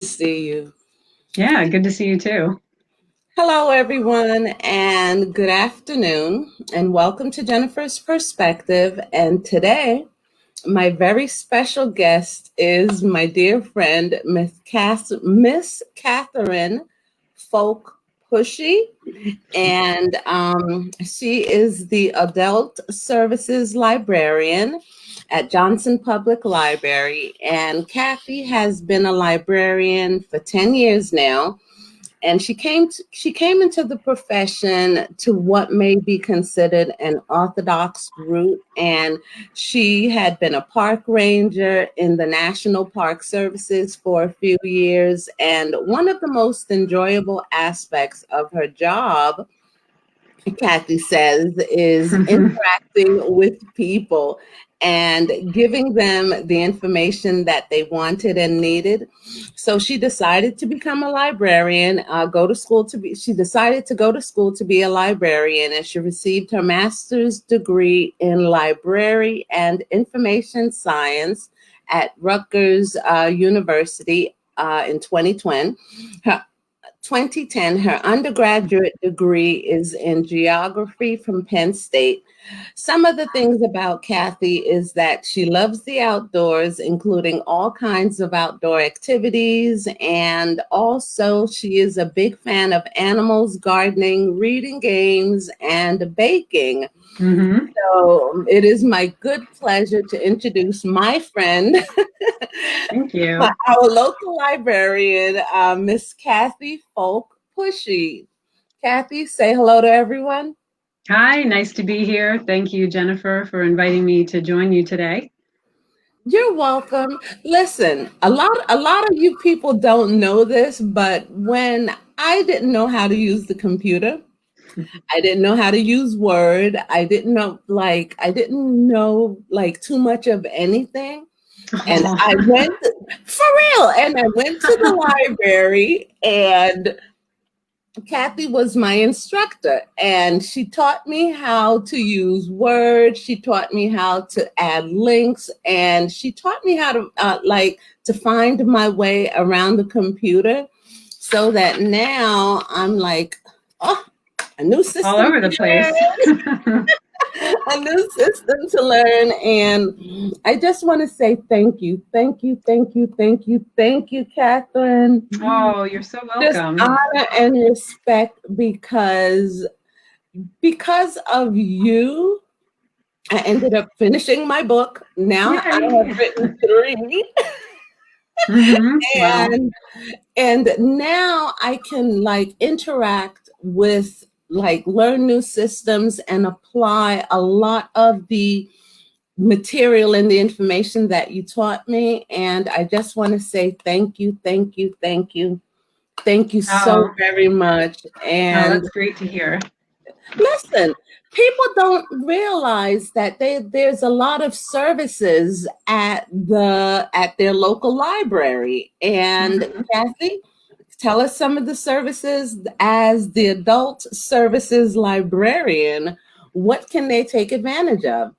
See you. Yeah, good to see you too. Hello, everyone, and good afternoon, and welcome to Jennifer's Perspective. And today, my very special guest is my dear friend, Miss Catherine Folk-Pushee, and she is the Adult Services Librarian at Johnson Public Library. And Cathy has been a librarian for 10 years now, and she came into the profession to what may be considered an orthodox route. And she had been a park ranger in the National Park Services for a few years, and one of the most enjoyable aspects of her job, Cathy says, is interacting with people and giving them the information that they wanted and needed. So she decided to become a librarian, she decided to go to school to be a librarian, and she received her master's degree in library and information science at Rutgers University in 2020. Her 2010, her undergraduate degree is in geography from Penn State. Some of the things about Cathy is that she loves the outdoors, including all kinds of outdoor activities. And also, she is a big fan of animals, gardening, reading games, and baking. Mm-hmm. So it is my good pleasure to introduce my friend, Thank you. our local librarian, Miss Cathy Folk-Pushee. Cathy, say hello to everyone. Hi, nice to be here. Thank you, Jennifer, for inviting me to join you today. You're welcome. Listen, a lot of you people don't know this, but when I didn't know how to use the computer, I didn't know how to use Word. I didn't know like too much of anything. And I went for real, and I went to the library, and Cathy was my instructor, and she taught me how to use Word. She taught me how to add links, and she taught me how to to find my way around the computer, so that now I'm like, oh, a new system All over the place. a new system to learn. And I just want to say thank you, thank you, thank you, thank you, thank you, Catherine. Oh, you're so Just welcome. honor and respect, because of you, I ended up finishing my book. Now I have Yay. written three, Mm-hmm. Wow. and now I can like interact with, like, learn new systems and apply a lot of the material and the information that you taught me. And I just want to say thank you, thank you, thank you. Thank you so Oh, very much. oh, And that's great to hear. listen, people don't realize that there's a lot of services at their local library. And Mhm. Cathy, tell us some of the services as the adult services librarian. What can they take advantage of?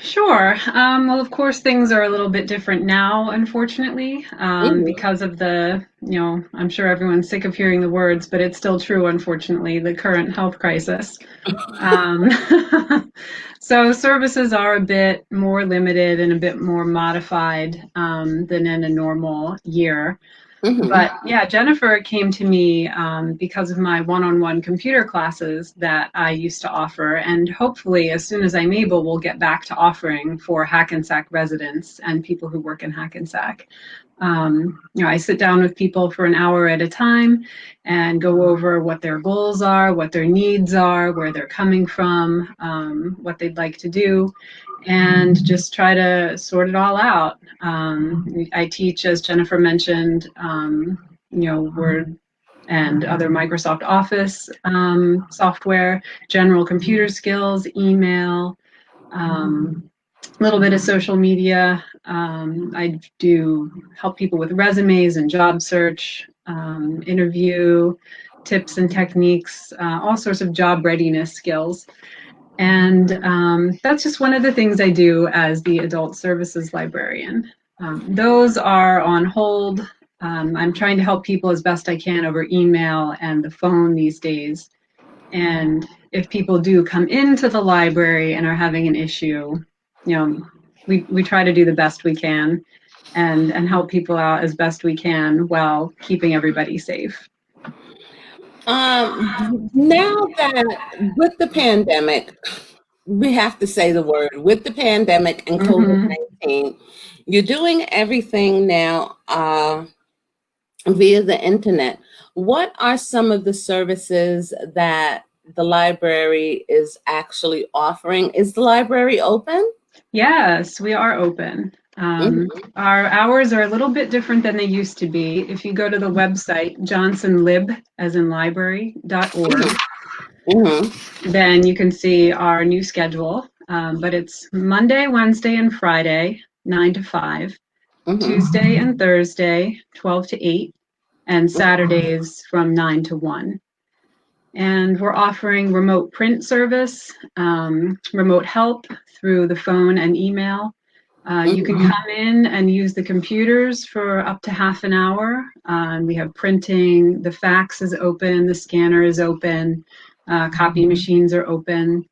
Sure. Well, of course, things are a little bit different now, unfortunately, Mhm. because of I'm sure everyone's sick of hearing the words, but it's still true, unfortunately, the current health crisis. Um, so services are a bit more limited and a bit more modified than in a normal year. Mhm. But yeah, Jennifer came to me because of my one-on-one computer classes that I used to offer. And hopefully, as soon as I'm able, we'll get back to offering for Hackensack residents and people who work in Hackensack. I sit down with people for an hour at a time and go over what their goals are, what their needs are, where they're coming from, what they'd like to do, and just try to sort it all out. I teach, as Jennifer mentioned, Word and other Microsoft Office software, general computer skills, email, a little bit of social media. I do help people with resumes and job search, interview tips and techniques, all sorts of job readiness skills. And that's just one of the things I do as the adult services librarian. Those are on hold I'm trying to help people as best I can over email and the phone these days. And if people do come into the library and are having an issue, we try to do the best we can and help people out as best we can while keeping everybody safe. Now that with the pandemic, we have to say the word, with the pandemic and COVID-19, you're doing everything now via the internet. What are some of the services that the library is actually offering? Is the library open? Yes, we are open. Our hours are a little bit different than they used to be. If you go to the website, johnsonlib, as in library.org, then you can see our new schedule. But it's Monday, Wednesday, and Friday, 9 to 5, Tuesday and Thursday, 12 to 8, and Saturdays from 9 to 1. And we're offering remote print service, remote help through the phone and email. You can come in and use the computers for up to half an hour. We have printing, the fax is open, the scanner is open, copy machines are open.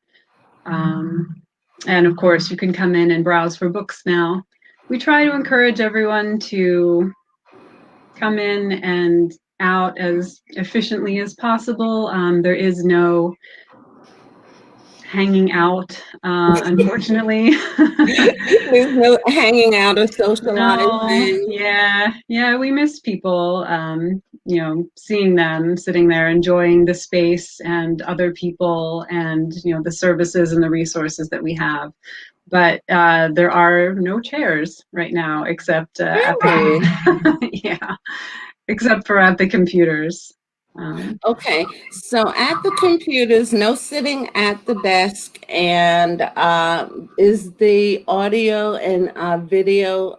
And of course, you can come in and browse for books now. We try to encourage everyone to come in and out as efficiently as possible. There is no hanging out, unfortunately. There's no hanging out or socializing. No, yeah, we miss people, seeing them sitting there enjoying the space and other people and, the services and the resources that we have. But there are no chairs right now except except for at the computers. Okay, so at the computers, no sitting at the desk, and is the audio and video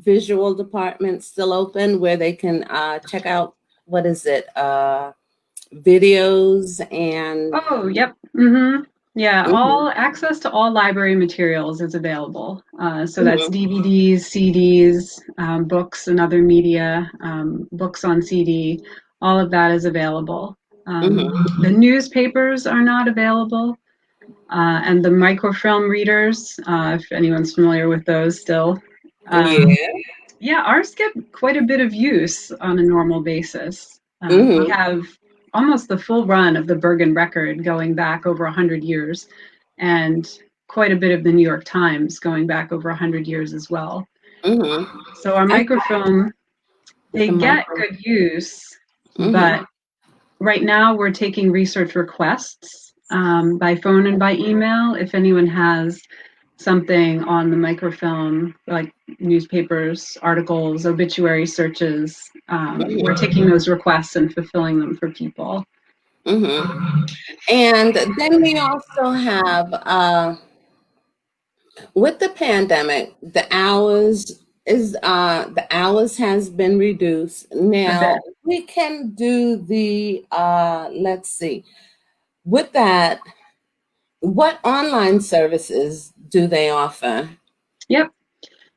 visual department still open where they can check out, what is it, videos and... Oh, yep. Yeah, all access to all library materials is available. So that's DVDs, CDs, books and other media, books on CD. All of that is available. The newspapers are not available, and the microfilm readers, if anyone's familiar with those still. Yeah, ours get quite a bit of use on a normal basis. We have almost the full run of the Bergen Record going back over 100 years, and quite a bit of the New York Times going back over 100 years as well. So our microfilm, they get good use, but right now we're taking research requests by phone and by email. If anyone has something on the microfilm, like newspapers, articles, obituary searches, we're taking those requests and fulfilling them for people. And then we also have, with the pandemic, the hours has been reduced. Now we can do the, let's see, with that, what online services do they offer? Yep.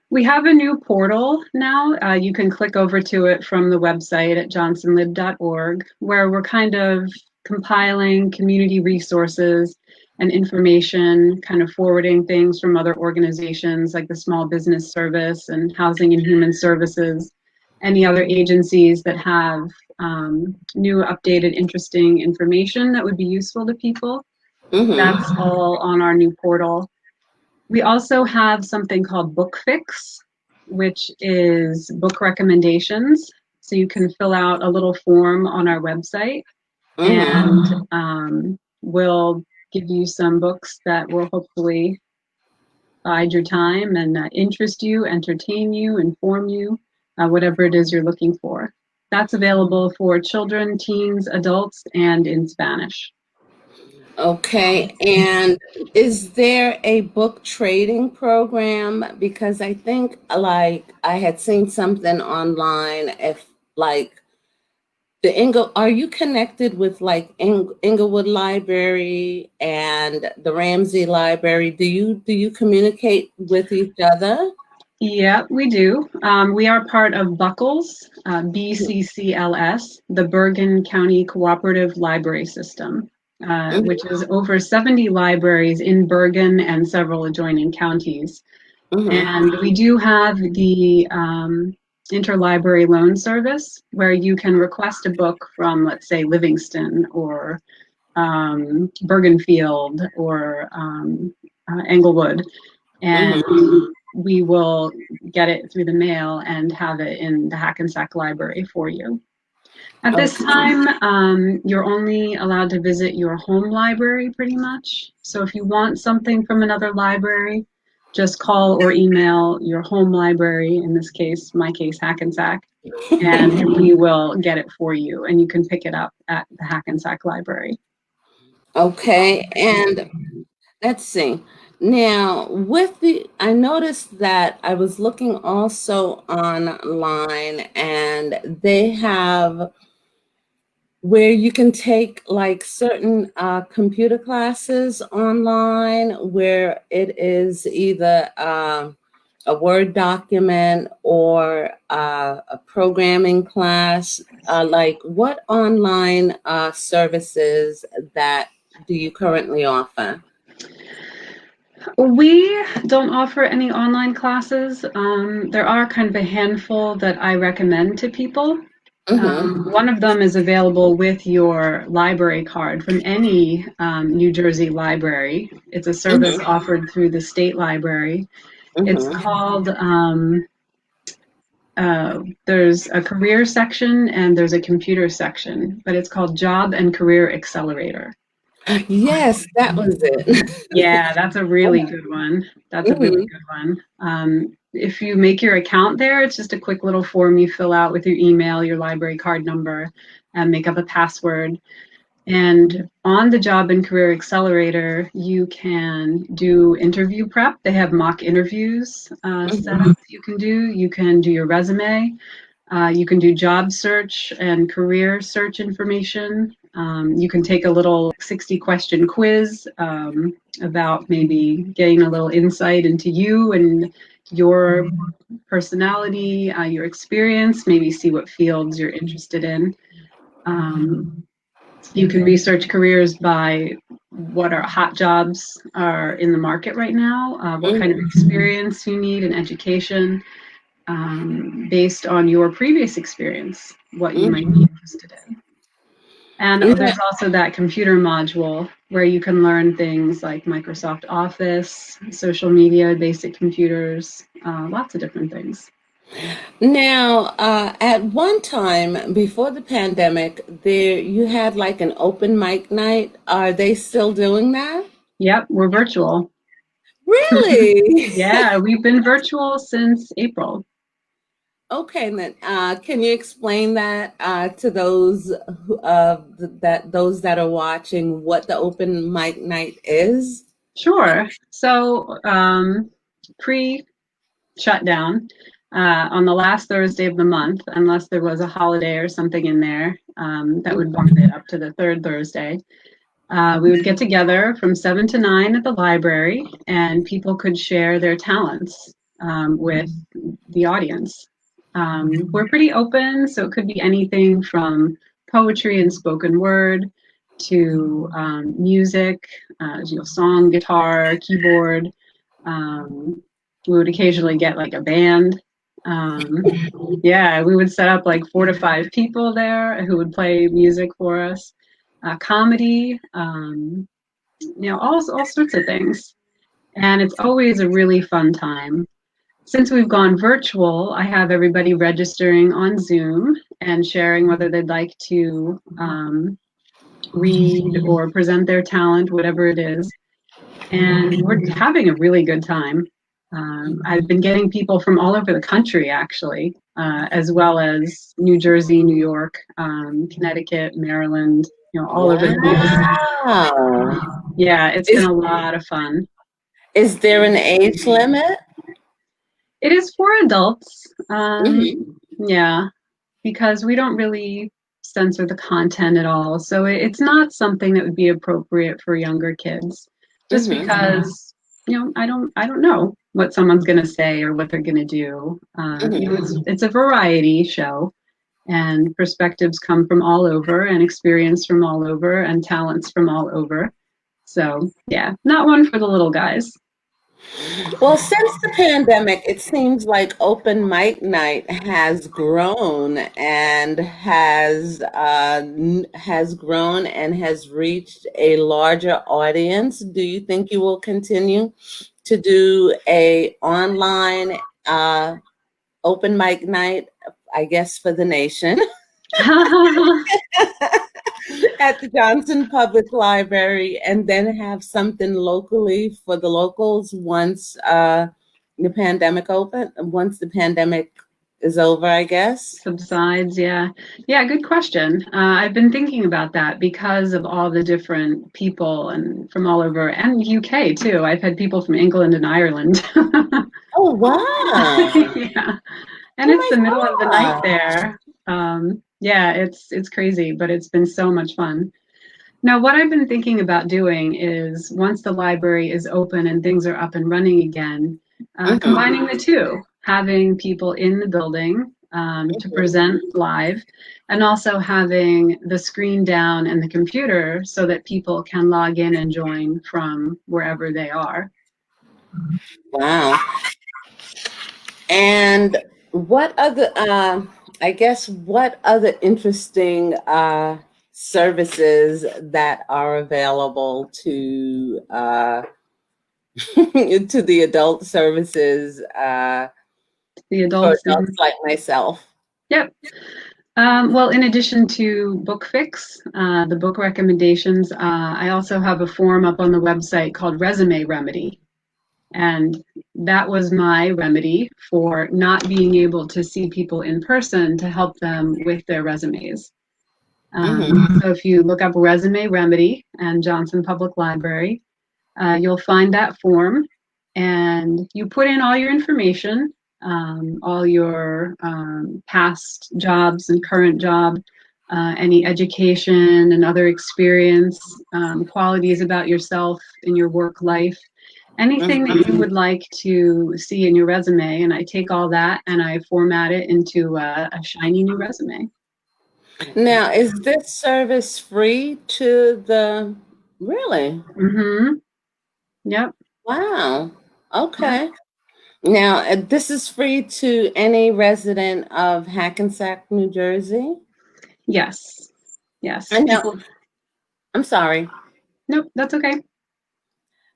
We have a new portal now. You can click over to it from the website at johnsonlib.org, where we're kind of compiling community resources and information, kind of forwarding things from other organizations like the Small Business Service and Housing and Human Services, any other agencies that have new, updated, interesting information that would be useful to people. That's all on our new portal. We also have something called Book Fix, which is book recommendations. So you can fill out a little form on our website, and we'll give you some books that will hopefully bide your time and interest you, entertain you, inform you, whatever it is you're looking for. That's available for children, teens, adults, and in Spanish. Okay, and is there a book trading program? Because I think, like, I had seen something online, if like are you connected with like Inglewood Library and the Ramsey Library? Do you communicate with each other? Yeah, we do. We are part of Buckles, BCCLS, the Bergen County Cooperative Library System, Mhm, which is over 70 libraries in Bergen and several adjoining counties. mhm, And we do have the Interlibrary Loan Service, where you can request a book from, let's say, Livingston or Bergenfield or Englewood, and mhm. we will get it through the mail and have it in the Hackensack Library for you. At this Okay. time, you're only allowed to visit your home library pretty much. So if you want something from another library, just call or email your home library, in this case, my case, Hackensack, and we will get it for you and you can pick it up at the Hackensack Library. Okay, and let's see. Now, I noticed that I was looking also online, and they have where you can take like certain computer classes online where it is either a Word document or a programming class. Like what online services that do you currently offer? We don't offer any online classes. There are kind of a handful that I recommend to people. Mm-hmm. One of them is available with your library card from any New Jersey library. It's a service Mm-hmm. offered through the state library. It's Mm-hmm. called, there's a career section and there's a computer section, but it's called Job and Career Accelerator. Yes, that was it. Yeah, that's a really good one. That's a really Mhm. good one. If you make your account there, it's just a quick little form you fill out with your email, your library card number, and make up a password. And on the Job and Career Accelerator, you can do interview prep. They have mock interviews set Mhm. up you can do. You can do your resume. You can do job search and career search information. You can take a little 60-question quiz about maybe getting a little insight into you and your personality, your experience, maybe see what fields you're interested in. Um, you can research careers by what are hot jobs are in the market right now, what kind of Mhm. experience you need in education, based on your previous experience, what you might be Mhm. interested in. And Yeah. there's also that computer module where you can learn things like Microsoft Office, social media, basic computers, lots of different things. Now, at one time before the pandemic, there you had like an open mic night. Are they still doing that? Yep, we're virtual. Really? Yeah, we've been virtual since April. Okay, then can you explain that to those those that are watching what the open mic night is? Sure. So, pre shutdown, on the last Thursday of the month, unless there was a holiday or something in there that would bump it up to the third Thursday. We would get together from 7 to 9 at the library, and people could share their talents with the audience. We're pretty open, so it could be anything from poetry and spoken word to music, song, guitar, keyboard. Um, we would occasionally get like a band. Um, yeah, we would set up like 4 to 5 people there who would play music for us. Comedy, all sorts of things. And it's always a really fun time. Since we've gone virtual, I have everybody registering on Zoom and sharing whether they'd like to read or present their talent, whatever it is. And we're having a really good time. I've been getting people from all over the country, actually, as well as New Jersey, New York, Connecticut, Maryland, all over the place. Wow. Yeah, it's been Is a lot of fun. is there an age limit? It is for adults. Hmm. Yeah, because we don't really censor the content at all. So it's not something that would be appropriate for younger kids, just Hmm. because. I don't know what someone's going to say or what they're going to do. It's a variety show, and perspectives come from all over, and experience from all over, and talents from all over. So yeah, not one for the little guys. Well, since the pandemic, it seems like open mic night has grown and has grown and has reached a larger audience. Do you think you will continue to do a online open mic night, I guess, for the nation? At the Johnson Public Library, and then have something locally for the locals once the pandemic is over, I guess. Subsides, yeah. Yeah, good question. I've been thinking about that because of all the different people and from all over, and UK too. I've had people from England and Ireland. Oh, wow. Yeah. And it's the middle of the night there. Yeah, it's crazy, but it's been so much fun. Now, what I've been thinking about doing is once the library is open and things are up and running again, combining the two, having people in the building to present live, and also having the screen down and the computer so that people can log in and join from wherever they are. Wow. And what other, what other interesting services that are available to to the adult services The for adults. adults like myself? Yep. Well, in addition to book fix, the book recommendations, I also have a form up on the website called Resume Remedy. And that was my remedy for not being able to see people in person to help them with their resumes. So if you look up Resume Remedy and Johnson Public Library, you'll find that form, and you put in all your information, all your past jobs and current job, any education and other experience, qualities about yourself in your work life, anything that you would like to see in your resume. And I take all that and I format it into a shiny new resume. Now, is this service free to the, really? Mm-hmm. Yep. Wow. Okay. Now, this is free to any resident of Hackensack, New Jersey? Yes. Yes. I know. I'm sorry. Nope, that's okay.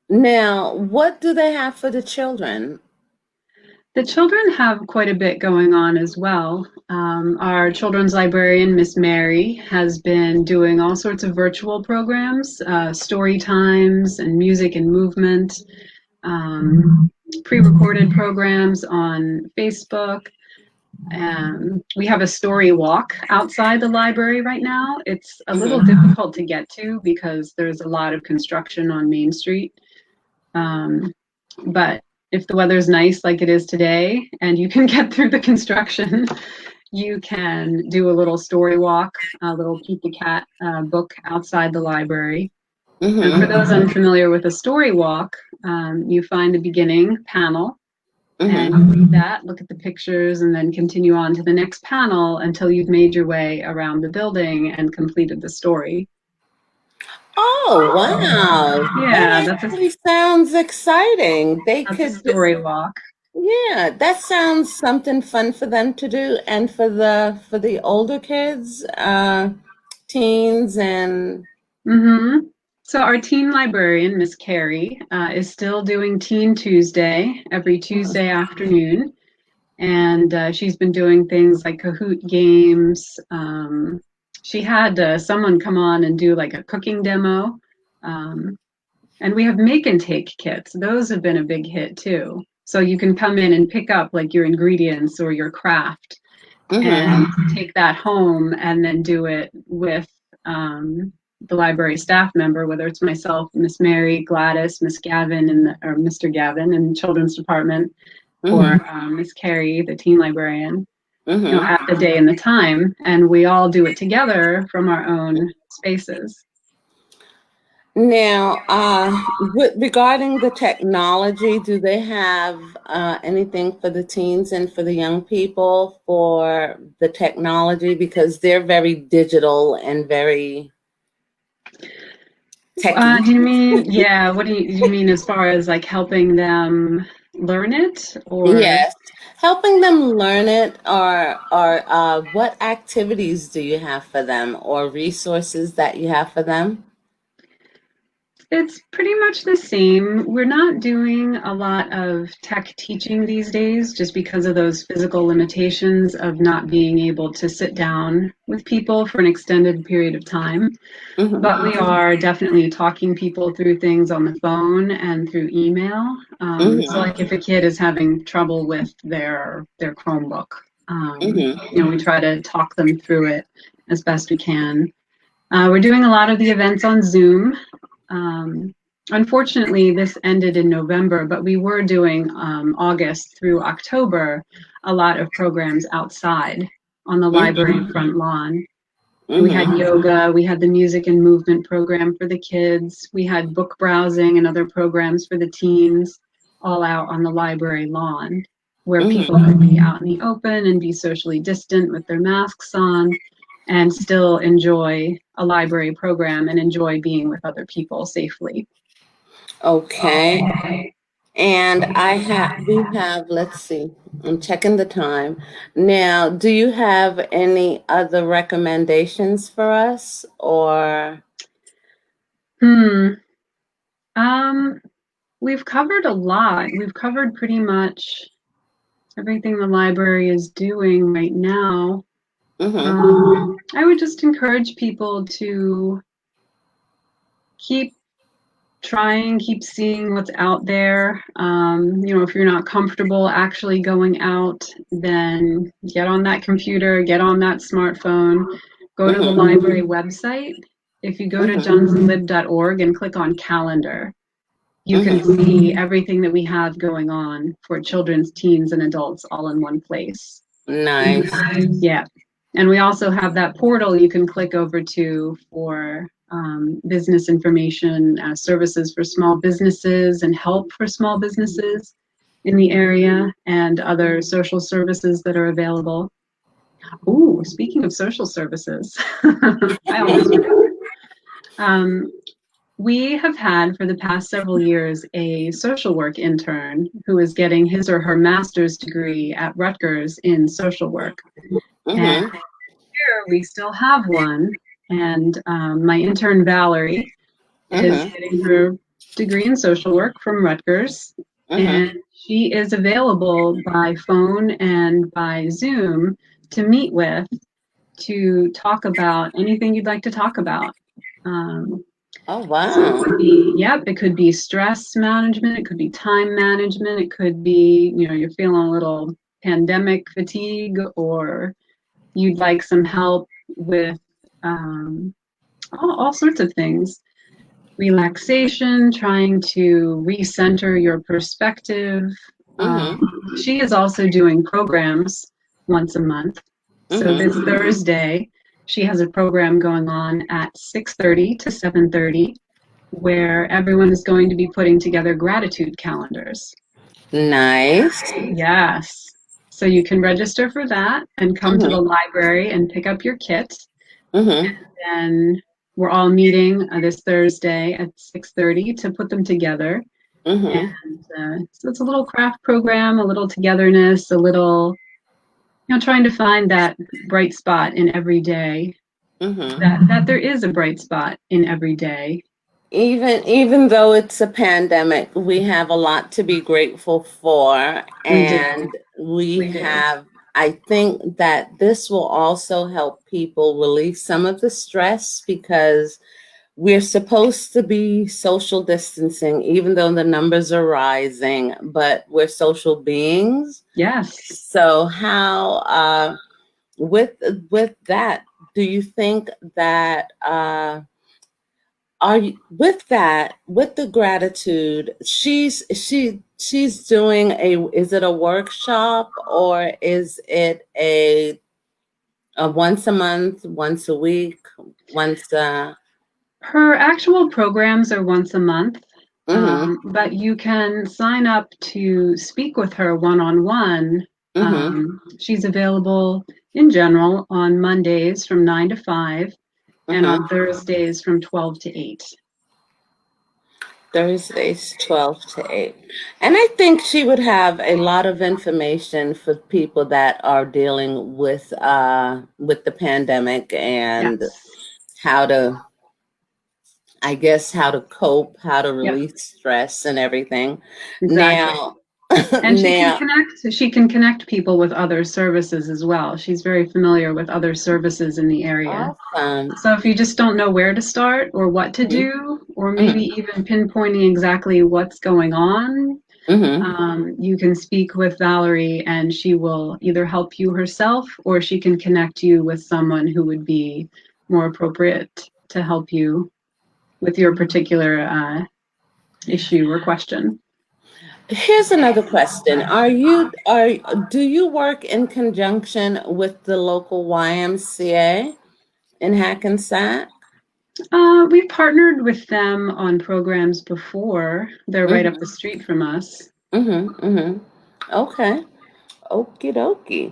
Now, what do they have for the children? The children have quite a bit going on as well. Our children's librarian, Miss Mary, has been doing all sorts of virtual programs, story times and music and movement, pre-recorded programs on Facebook. We have a story walk outside the library right now. It's a little difficult to get to because there's a lot of construction on Main Street. But if the weather's nice like it is today and you can get through the construction, you can do a little story walk, a little Pete the Cat book outside the library. And for those unfamiliar with a story walk, you find the beginning panel and you read that, look at the pictures, and then continue on to the next panel until you've made your way around the building and completed the story. Oh, wow. Yeah, that actually sounds exciting. They that's could a story walk. Yeah, that sounds something fun for them to do, and for the older kids, teens and. So our teen librarian, Miss Carrie, is still doing Teen Tuesday every Tuesday afternoon, and she's been doing things like Kahoot games. She had someone come on and do like a cooking demo, and we have make and take kits. Those have been a big hit too. So you can come in and pick up like your ingredients or your craft and take that home and then do it with the library staff member, whether it's myself, Miss Mary, Gladys, Miss Gavin, or Mr. Gavin in the children's department, or Miss Carrie, the teen librarian, at the day and the time, and we all do it together from our own spaces. Now, regarding the technology, do they have anything for the teens and for the young people for the technology? Because they're very digital and very techy. Do you mean, yeah, what do you mean as far as like helping them learn it or? Yes, helping them learn it, or what activities do you have for them, or resources that you have for them? It's pretty much the same. We're not doing a lot of tech teaching these days just because of those physical limitations of not being able to sit down with people for an extended period of time. Mm-hmm. But we are definitely talking people through things on the phone and through email. So Mm-hmm. like if a kid is having trouble with their Chromebook, Mm-hmm. we try to talk them through it as best we can. We're doing a lot of the events on Zoom. Um, Unfortunately, this ended in November, but we were doing August through October a lot of programs outside on the library front lawn. We had Mm-hmm. yoga, we had the music and movement program for the kids, we had book browsing and other programs for the teens, all out on the library lawn, where people Mm-hmm. could be out in the open and be socially distant with their masks on and still enjoy a library program and enjoy being with other people safely. Okay. And we have, let's see, I'm checking the time. Now, do you have any other recommendations for us, or? Hmm. Um, we've covered a lot. We've covered pretty much everything the library is doing right now. Mm-hmm. I would just encourage people to keep trying, keep seeing what's out there. If you're not comfortable actually going out, then get on that computer, get on that smartphone, go to the Mm-hmm. library website. If you go to Mm-hmm. johnssonlib.org and click on calendar, you can Mm-hmm. see everything that we have going on for children's, teens, and adults all in one place. Nice. Yeah. And we also have that portal you can click over to for business information, services for small businesses, and help for small businesses in the area, and other social services that are available. Ooh, speaking of social services, I almost forgot. Um, we have had for the past several years a social work intern who is getting his or her master's degree at Rutgers in social work. And Mm-hmm. here we still have one. And my intern, Valerie, is Mm-hmm. getting her degree in social work from Rutgers. Mm-hmm. And she is available by phone and by Zoom to meet with to talk about anything you'd like to talk about. Um, Oh, so it wow. could be, yep, it could be stress management, it could be time management, it could be, you're feeling a little pandemic fatigue, or you'd like some help with all sorts of things. Relaxation, trying to recenter your perspective. Mm-hmm. She is also doing programs once a month. So Mm-hmm. this Thursday, she has a program going on at 6:30 to 7:30 where everyone is going to be putting together gratitude calendars. Nice. Yes. So you can register for that and come to the Mm-hmm. library and pick up your kit. Mm-hmm. And we're all meeting this Thursday at 6:30 to put them together. Mm-hmm. And so it's a little craft program, a little togetherness, a little, trying to find that bright spot in every day. Mm-hmm. That there is a bright spot in every day. Even though it's a pandemic, we have a lot to be grateful for, We do. and we We do. have, I think that this will also help people relieve some of the stress, because we're supposed to be social distancing, even though the numbers are rising, but we're social beings. Yes. So how, with that, do you think that are you with that, with the gratitude, she's doing a, is it a workshop, or is it a once a month, once a week, once Her actual programs are once a month, Mm-hmm. but you can sign up to speak with her one-on-one. Mm-hmm. She's available in general on Mondays from 9 to 5 and Mm-hmm. on Thursdays from 12 to 8. Thursdays, 12 to 8. And I think she would have a lot of information for people that are dealing with the pandemic and Yes. how to, I guess, how to cope, how to Yep, release stress and everything. exactly. Now, And now, she can connect people with other services as well. She's very familiar with other services in the area. awesome. So if you just don't know where to start or what to Mm-hmm. do, or maybe Mm-hmm. even pinpointing exactly what's going on, Mm-hmm. you can speak with Valerie and she will either help you herself or she can connect you with someone who would be more appropriate to help you with your particular issue or question. Here's another question. Do you work in conjunction with the local YMCA in Hackensack? We've partnered with them on programs before. They're right up the Mm-hmm. street from us. Mm-hmm. Mm-hmm. Okay. Okie dokie.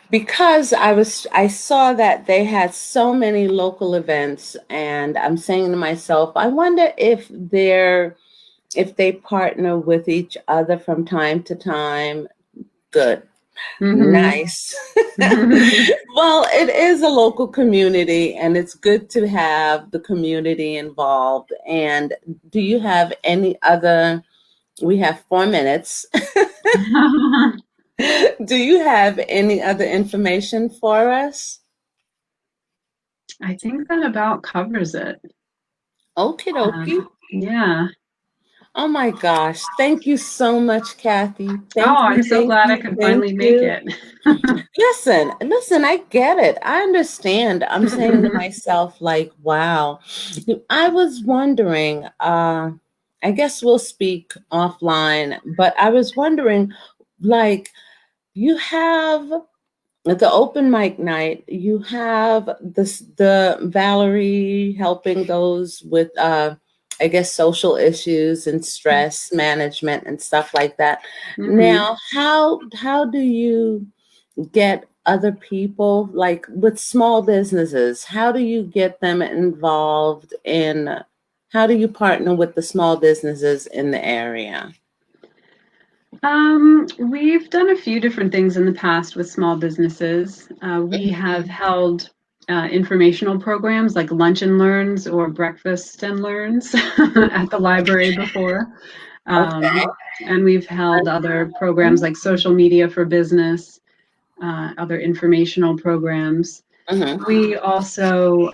Because I saw that they had so many local events, and I'm saying to myself, I wonder if they partner with each other from time to time. Good. Mm-hmm. Nice. Well, it is a local community and it's good to have the community involved. And do you have any other, we have 4 minutes. Do you have any other information for us? I think that about covers it. Okie dokie. Yeah. Oh my gosh. Thank you so much, Cathy. Oh, Thank you, I'm so thank glad I you, could thank finally make you. it. Listen, I get it. I understand. I'm saying to myself, like, wow. I was wondering, I guess we'll speak offline, but I was wondering, like, you have at the open mic night, you have the Valerie helping those with I guess social issues and stress management and stuff like that. Mm-hmm. Now, how do you get other people like with small businesses? How do you get them involved in how do you partner with the small businesses in the area? We've done a few different things in the past with small businesses. We have held informational programs like lunch and learns or breakfast and learns at the library before. Okay. And we've held other programs like social media for business, other informational programs. Mm-hmm. We also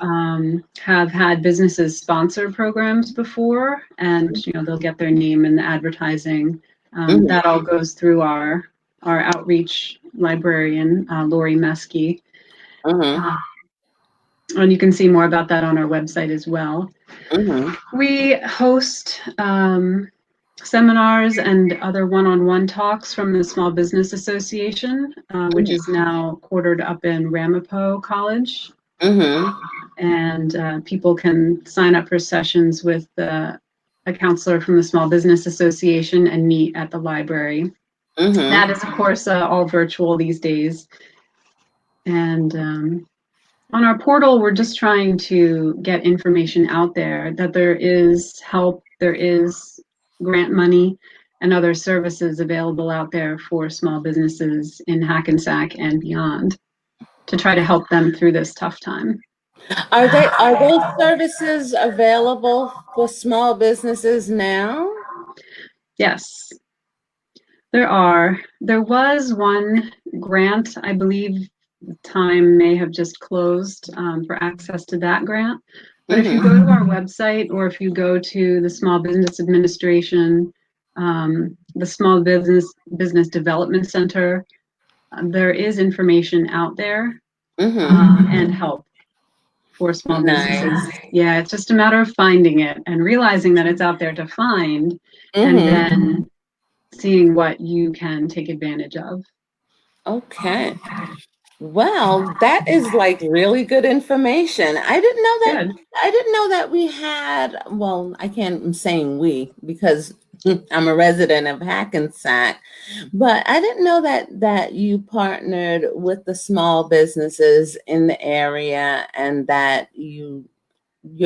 have had businesses sponsor programs before, and they'll get their name in the advertising. Mm-hmm. That all goes through our outreach librarian, Lori Meskey. Mm-hmm. And you can see more about that on our website as well. Mm-hmm. We host seminars and other one-on-one talks from the Small Business Association, which is now quartered up in Ramapo College. Mm-hmm. And people can sign up for sessions with a counselor from the Small Business Association and meet at the library. Mm-hmm. That is, of course, all virtual these days. And on our portal, we're just trying to get information out there that there is help, there is grant money and other services available out there for small businesses in Hackensack and beyond to try to help them through this tough time. Are those services available for small businesses now? Yes, there are. There was one grant, I believe time may have just closed for access to that grant. But if you Mm-hmm. go to our website or if you go to the Small Business Administration, the Small Business Development Center, there is information out there Mm-hmm. and help for small businesses. Nice. Yeah, it's just a matter of finding it and realizing that it's out there to find and Mm-hmm. then seeing what you can take advantage of. Okay. Well, that is like really good information. Good. I didn't know that we had, well, I'm saying we because I'm a resident of Hackensack, but I didn't know that you partnered with the small businesses in the area and that you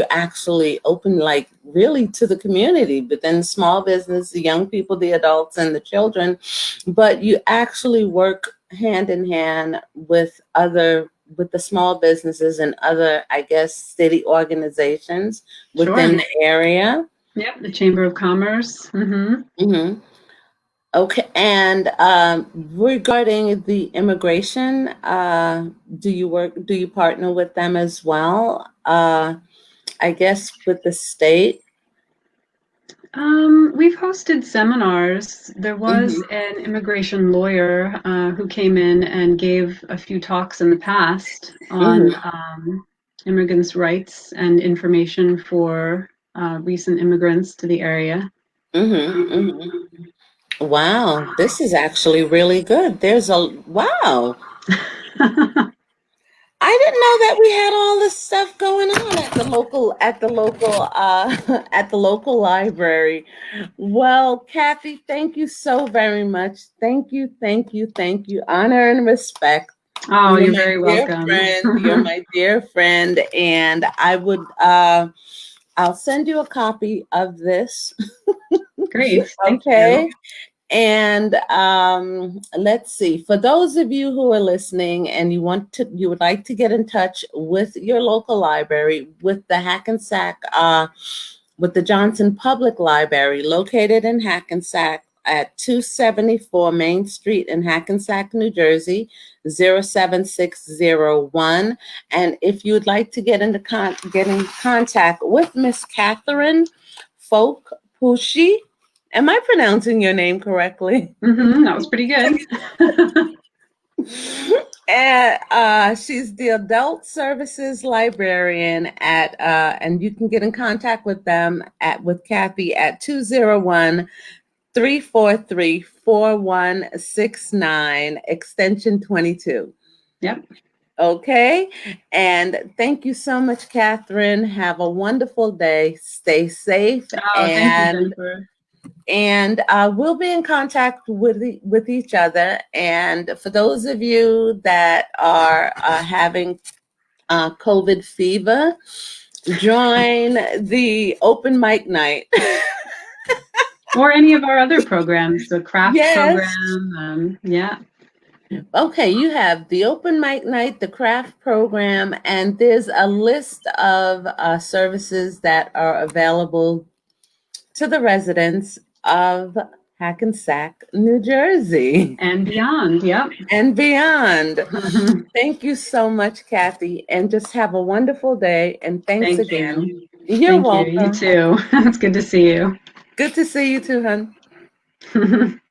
actually open like really to the community, but then small business, the young people, the adults and the children, but you actually work hand in hand with the small businesses and other, I guess, city organizations within Sure. the area. Yep, the Chamber of Commerce. Mm-hmm. Okay, and regarding the immigration, do you partner with them as well? I guess with the state. We've hosted seminars. There was Mm-hmm. an immigration lawyer who came in and gave a few talks in the past on Mm-hmm. immigrants' rights and information for recent immigrants to the area. Mm-hmm. Mm-hmm. Wow, this is actually really good. Wow. I didn't know that we had all this stuff going on at the local library. Well, Cathy, thank you so very much. Thank you, thank you, thank you. Honor and respect. Oh, You're you're my very dear welcome. friend. You're my dear friend, and I'll send you a copy of this. Great, thank you. Okay. And let's see. For those of you who are listening and you would like to get in touch with your local library, with the Hackensack, with the Johnson Public Library, located in Hackensack at 274 Main Street in Hackensack, New Jersey, 07601. And if you'd like to get in contact with Miss Catherine Folk-Pushee. Am I pronouncing your name correctly? That was pretty good. And she's the adult services librarian and you can get in contact with with Cathy at 201-343-4169, extension 22. Yep. Okay. And thank you so much, Catherine. Have a wonderful day. Stay safe Oh, thank you, Jennifer. and we'll be in contact with each other. And for those of you that are having COVID fever, join the open mic night. Or any of our other programs, the craft Yes. program. Yeah. Okay, you have the open mic night, the craft program, and there's a list of services that are available to the residents of Hackensack, New Jersey. And beyond. Yep. And beyond. Thank you so much, Cathy, and just have a wonderful day. And thanks again. You're welcome. You too. It's good to see you. Good to see you too, hon.